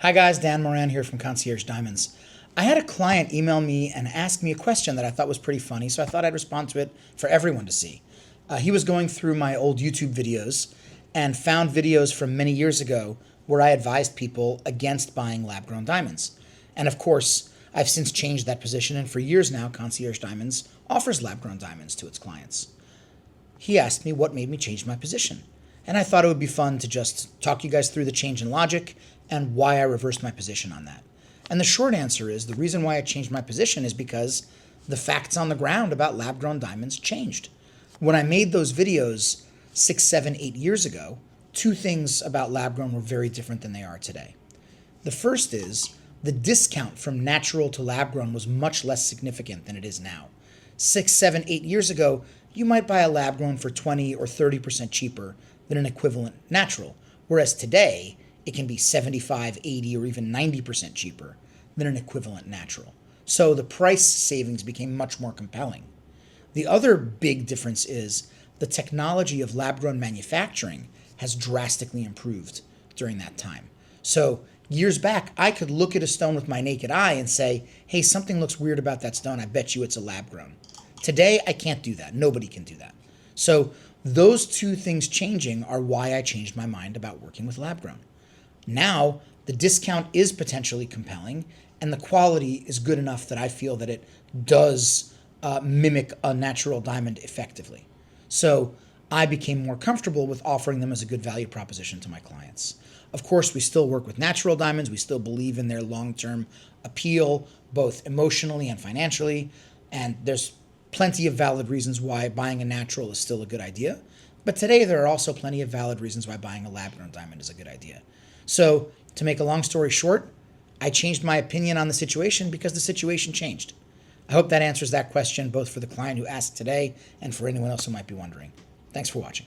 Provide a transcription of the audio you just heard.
Hi guys, Dan Moran here from Concierge Diamonds. I had a client email me and ask me a question that I thought was pretty funny, so I thought I'd respond to it for everyone to see. He was going through my old YouTube videos and found videos from many years ago where I advised people against buying lab-grown diamonds. And of course, I've since changed that position, and for years now, Concierge Diamonds offers lab-grown diamonds to its clients. He asked me what made me change my position. And I thought it would be fun to just talk you guys through the change in logic and why I reversed my position on that. And the short answer is the reason why I changed my position is because the facts on the ground about lab-grown diamonds changed. When I made those videos 6, 7, 8 years ago, two things about lab-grown were very different than they are today. The first is the discount from natural to lab-grown was much less significant than it is now. 6, 7, 8 years ago, you might buy a lab-grown for 20 or 30% cheaper than an equivalent natural, whereas today it can be 75, 80, or even 90% cheaper than an equivalent natural. So the price savings became much more compelling. The other big difference is the technology of lab-grown manufacturing has drastically improved during that time. So years back, I could look at a stone with my naked eye and say, hey, something looks weird about that stone. I bet you it's a lab-grown. Today, I can't do that. Nobody can do that. So those two things changing are why I changed my mind about working with lab-grown. Now, the discount is potentially compelling, and the quality is good enough that I feel that it does mimic a natural diamond effectively. So I became more comfortable with offering them as a good value proposition to my clients. Of course, we still work with natural diamonds. We still believe in their long-term appeal, both emotionally and financially, and there's plenty of valid reasons why buying a natural is still a good idea. But today, there are also plenty of valid reasons why buying a lab-grown diamond is a good idea. So to make a long story short, I changed my opinion on the situation because the situation changed. I hope that answers that question both for the client who asked today and for anyone else who might be wondering. Thanks for watching.